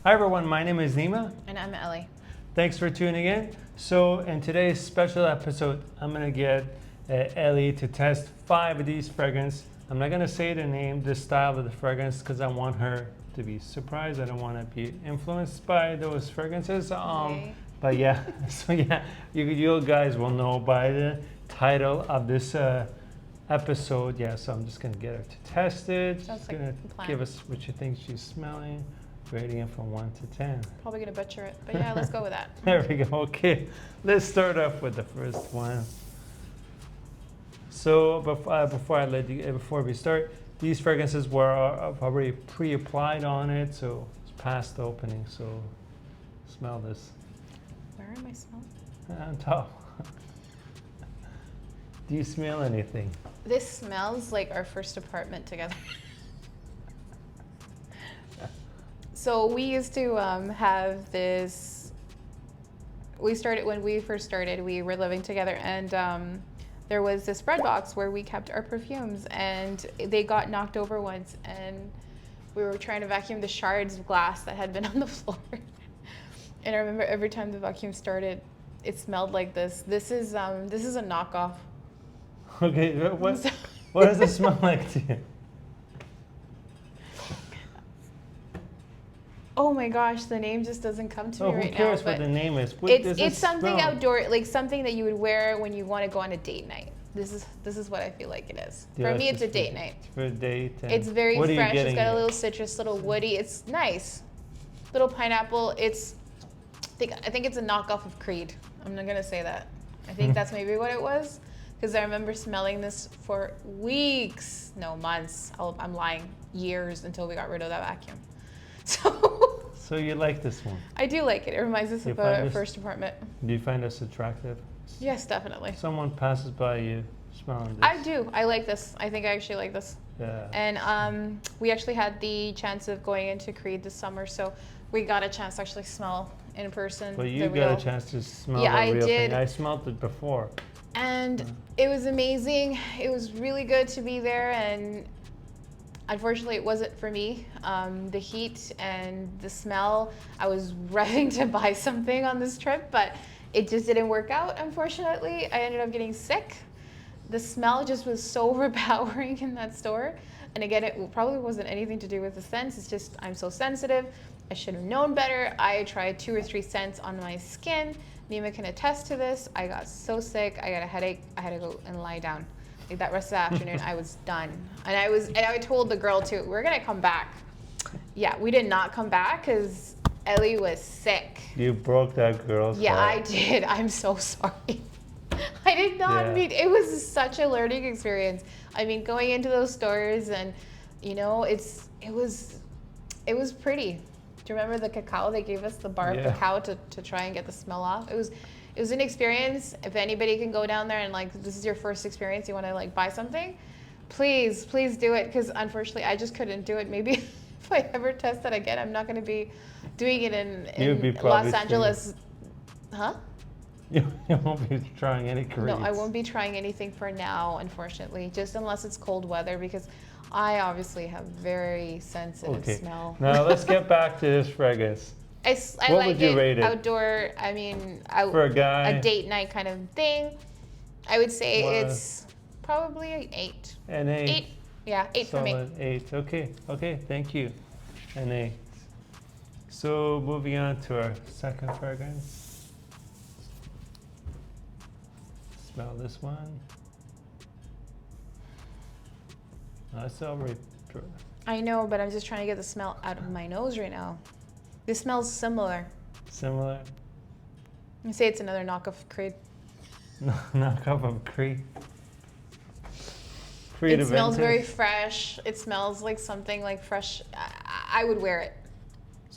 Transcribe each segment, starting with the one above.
Hi everyone, my name is Nima. And I'm Ellie. Thanks for tuning in. So in today's special episode, I'm gonna get Ellie to test 5 of these fragrances. I'm not gonna say the name, the style of the fragrance, because I want her to be surprised. I don't want to be influenced by those fragrances. Okay. But yeah, so yeah, you guys will know by the title of this episode. Yeah, so I'm just gonna get her to test it. Sounds She's like gonna a plan. give us what you think she's smelling. Rating it from 1 to 10. Probably gonna butcher it, but yeah, let's go with that. There we go. Okay, let's start off with the first one. So before we start, these fragrances were already pre-applied on it, so it's past the opening. So smell this. Where am I smelling? On top. Do you smell anything? This smells like our first apartment together. So we used to have this. We started when we first started. We were living together, and there was this bread box where we kept our perfumes, and they got knocked over once, and we were trying to vacuum the shards of glass that had been on the floor. And I remember every time the vacuum started, it smelled like this. This is a knockoff. Okay, what does it smell like to you? Oh my gosh, the name just doesn't come to me right now. Who cares what the name is? What does it It's something smell? outdoor, like something that you would wear when you want to go on a date night. This is what I feel like it is. Yeah, For me, it's a just date night. For a date. And It's very what are you fresh. It's getting got a it? little citrus, little woody. It's nice. Little pineapple. I think it's a knockoff of Creed. I'm not gonna say that. I think that's maybe what it was, because I remember smelling this for weeks, no months. I'm lying, years until we got rid of that vacuum. So you like this one? I do like it. It reminds us of our first apartment. Do you find this attractive? Yes, definitely. Someone passes by you smelling this. I do. I like this. I think I actually like this. Yeah. And we actually had the chance of going into Creed this summer, so we got a chance to actually smell in person. But you got a chance to smell Yeah, the I real did. thing. I smelled it before. And it was amazing. It was really good to be there, and unfortunately it wasn't for me. The heat and the smell, I was revving to buy something on this trip, but it just didn't work out, unfortunately. I ended up getting sick. The smell just was so overpowering in that store. And again, it probably wasn't anything to do with the scents. It's just I'm so sensitive. I should have known better. I tried 2 or 3 scents on my skin. Nima can attest to this. I got so sick. I got a headache. I had to go and lie down. Like that rest of the afternoon, I was done. And I told the girl too, we're gonna come back. Yeah, we did not come back because Ellie was sick. You broke that girl's Yeah, heart. I did. I'm so sorry. I did not mean, it was such a learning experience. I mean, going into those stores and, you know, it was pretty. Do you remember the cacao? They gave us the bar of cacao to try and get the smell off. It was an experience. If anybody can go down there and like, this is your first experience, you want to like buy something, please do it. Because unfortunately, I just couldn't do it. Maybe if I ever test that again, I'm not going to be doing it in Los Angeles. Huh? You won't be trying any Creeds. No, I won't be trying anything for now, unfortunately, just unless it's cold weather, because I obviously have very sensitive smell. Now let's get back to this fragrance. I What like would you rate it? Outdoor, I mean, For a guy? a date night kind of thing. I would say it's probably an 8. An 8. 8, yeah, 8 for me. Solid 8. Okay, thank you. An 8. So moving on to our second fragrance. Smell this one. That's already. I know, but I'm just trying to get the smell out of my nose right now. This smells similar. Similar? I say it's another knockoff Creed. Knockoff of Creed. Creed It smells Aventus. very fresh. It smells like something like fresh. I would wear it.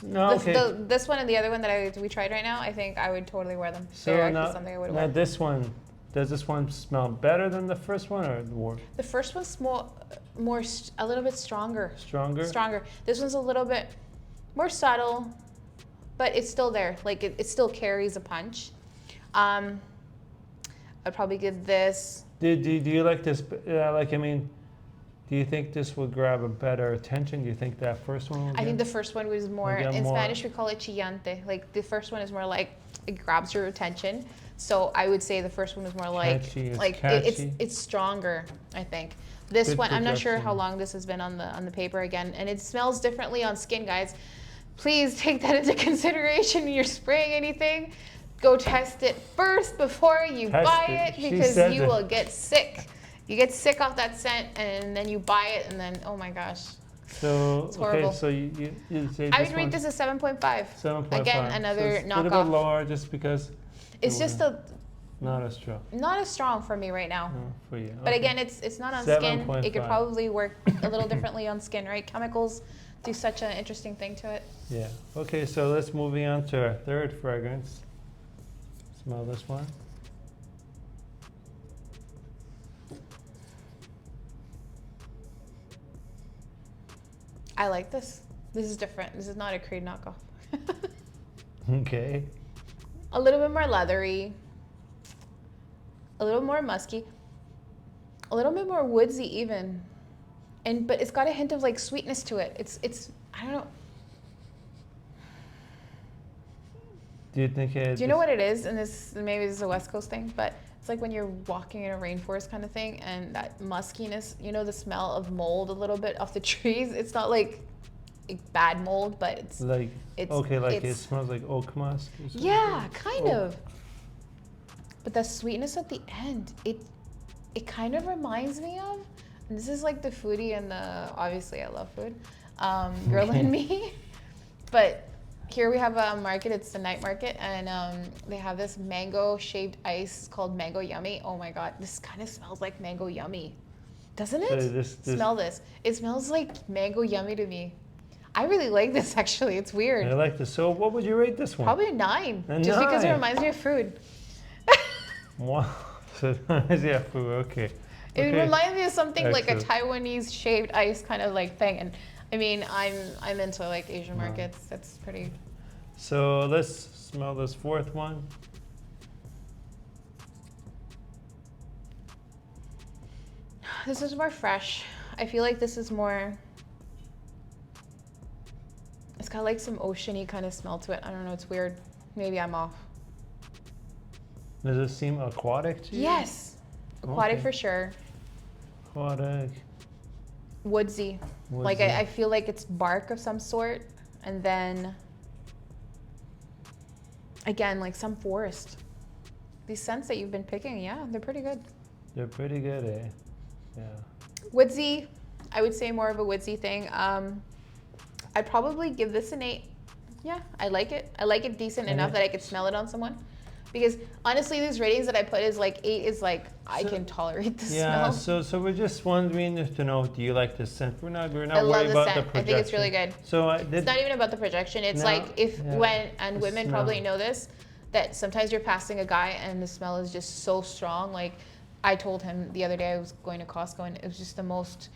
No, okay. This one and the other one that we tried right now, I think I would totally wear them. So They're now, actually something I would now wear. this one, does this one smell better than the first one or more? The first one's a little bit stronger. Stronger? Stronger. This one's a little bit more subtle, but it's still there. Like it still carries a punch. I'd probably give this. Do you like this? Do Do you think this would grab a better attention? Do you think that first one will I think the first one was more, in Spanish we call it chillante. Like the first one is more like, it grabs your attention. So I would say the first one was more like, it's stronger, I think. This Good one, I'm not sure projection. how long this has been on the paper again, and it smells differently on skin, guys. Please take that into consideration when you're spraying anything. Go test it first before you buy it, because you will get sick. You get sick off that scent, and then you buy it, and then, oh my gosh. So, it's horrible. okay, so you say this I would rate this a 7.5. 7.5. Again, another so knockoff. A little bit lower just because it's just not as strong. Not as strong for me right now. No, for you. But again, it's not on skin. 7.5. It could probably work a little differently on skin, right? Chemicals do such an interesting thing to it. Yeah. Okay, so let's move on to our third fragrance. Smell this one. I like this. This is different. This is not a Creed knockoff. Okay. A little bit more leathery. A little more musky. A little bit more woodsy even. But it's got a hint of like sweetness to it. It's I don't know. Do you think it? Do you know what it is? And maybe this is a West Coast thing, but it's like when you're walking in a rainforest kind of thing, and that muskiness, you know, the smell of mold a little bit off the trees. It's not like bad mold, but it's like it smells like oak musk. Or something. Yeah, kind of. But the sweetness at the end, it kind of reminds me of, and this is like the foodie and obviously I love food, girl in me, but. Here we have a market, it's the night market, and they have this mango shaved ice called Mango Yummy. Oh my God, this kind of smells like Mango Yummy. Doesn't it? Smell this. It smells like Mango Yummy to me. I really like this actually, it's weird. I like this. So what would you rate this one? Probably a 9. A just 9. Because it reminds me of food. Wow, so it reminds you of food, okay. It reminds me of something Excellent. like a Taiwanese shaved ice kind of like thing. And I mean, I'm into like Asian markets. That's pretty. So let's smell this fourth one. This is more fresh. I feel like this is more. It's got like some oceany kind of smell to it. I don't know. It's weird. Maybe I'm off. Does it seem aquatic to you? Yes, aquatic for sure. Aquatic. Woodsy. Like I feel like it's bark of some sort, and then again like some forest. These scents that you've been picking, yeah, they're pretty good. They're pretty good, eh? Yeah. Woodsy, I would say more of a woodsy thing. I'd probably give this an 8. Yeah, I like it. I like it decent enough that I could smell it on someone. Because honestly, these ratings that I put is like 8 is like I can tolerate the smell. Yeah, so we're just wondering to know, do you like the scent? We're not worried about the the scent. projection. I think it's really good. So it's not even about the projection. It's like women probably know this, that sometimes you're passing a guy and the smell is just so strong. Like I told him the other day I was going to Costco and it was just the most.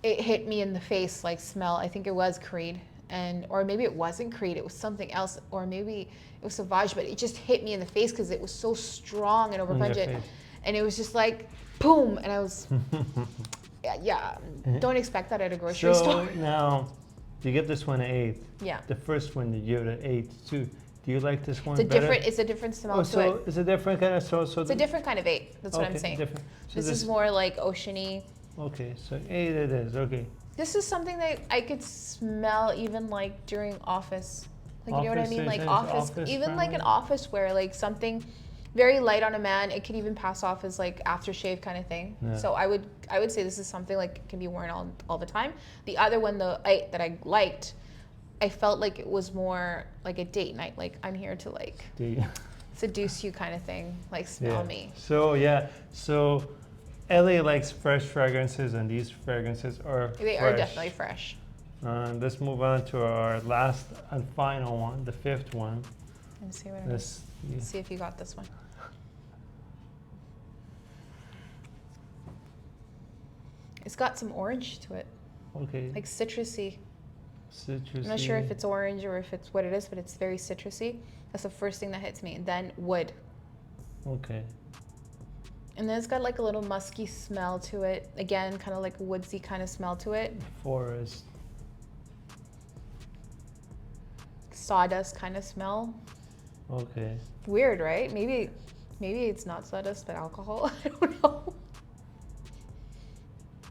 It hit me in the face like smell. I think it was Creed. Or maybe it wasn't Creed, it was something else, or maybe it was Sauvage, but it just hit me in the face because it was so strong and overpungent, and it was just like boom, and I was don't expect that at a grocery store. So now you get this one an 8. Yeah, the first one you give it an 8 too. Do you like this one it's better? It's a different smell to it. It's a different kind of so it's a different kind of 8. That's what I'm saying. Different. So this is more like oceany. Okay, so 8 it is. Okay. This is something that I could smell even like during office. Like, you know what I mean? Like office even like an office wear, like something very light on a man. It could even pass off as like aftershave kind of thing. Yeah. So I would say this is something like can be worn all the time. The other one, the 8 that I liked, I felt like it was more like a date night. Like I'm here to like seduce you kind of thing. Like smell me. So Ellie likes fresh fragrances, and these fragrances are are definitely fresh. Let's move on to our last and final one, the 5th one. Let's see what it is. Let's see if you got this one. It's got some orange to it. Okay. Like citrusy. Citrusy. I'm not sure if it's orange or if it's what it is, but it's very citrusy. That's the first thing that hits me. And then wood. Okay. And then it's got like a little musky smell to it. Again, kind of like a woodsy kind of smell to it. Forest. Sawdust kind of smell. Okay. Weird, right? Maybe it's not sawdust, but alcohol. I don't know.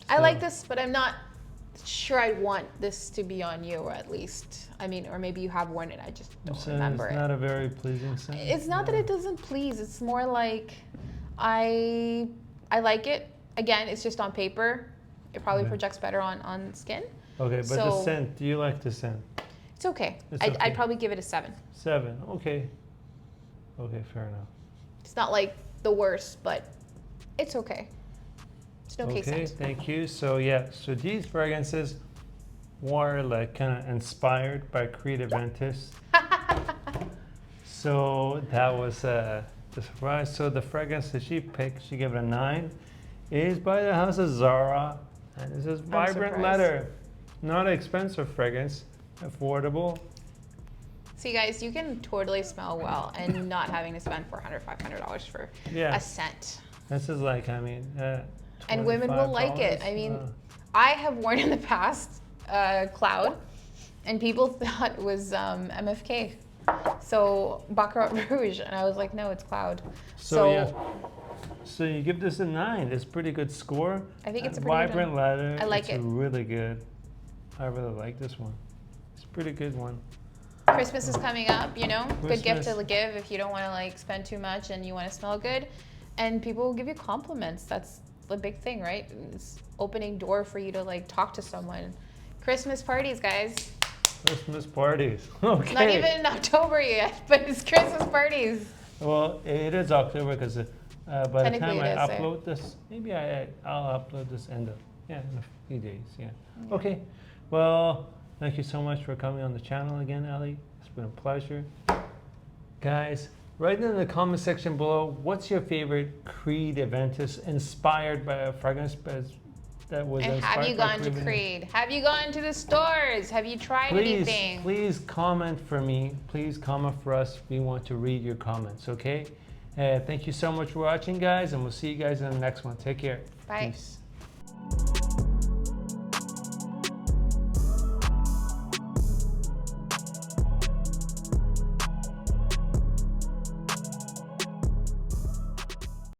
I like this, but I'm not sure I want this to be on you, or at least, I mean, or maybe you have worn it, I just don't remember it's it. not a very pleasing scent. It's not that it doesn't please. It's more like I like it. Again, it's just on paper. It probably projects better on skin. Okay, but the scent, do you like the scent? It's okay. It's okay. I'd probably give it a 7. 7, okay. Okay, fair enough. It's not like the worst, but it's okay. It's an okay Okay, scent. thank you. So yeah, so these fragrances were like kind of inspired by Creed Aventus. So that was the surprise. So the fragrance that she picked, she gave it a 9, is by the house of Zara, and this is Vibrant surprised. Leather. Not an expensive fragrance, affordable. See guys, you can totally smell well and not having to spend $400, $500 for Yeah. a scent. This is like, I mean, And women will like it. I mean, I have worn in the past Cloud, and people thought it was MFK. So Baccarat Rouge, and I was like, no, it's Cloud. So yeah. So you give this a 9. It's a pretty good score. I think it's a pretty Vibrant good one. Leather. I like it. Really good. I really like this one. It's a pretty good one. Christmas is coming up, you know, good gift Christmas. to give if you don't want to like spend too much and you want to smell good, and people will give you compliments. That's the big thing, right? It's opening door for you to like talk to someone. Christmas parties, guys. Christmas parties. Okay. Not even in October yet, but it's Christmas parties. Well, it is October because by the time Technically I it is, upload this, maybe I'll upload this in a few days. Yeah. Okay. Well, thank you so much for coming on the channel again, Ellie. It's been a pleasure. Guys, write in the comment section below, what's your favorite Creed Aventus inspired by a fragrance that was And inspired have you by gone to Aventus? Creed? Have you gone to the stores? Have you tried anything? Please comment for me. Please comment for us. We want to read your comments, okay? Thank you so much for watching, guys, and we'll see you guys in the next one. Take care. Bye. Peace.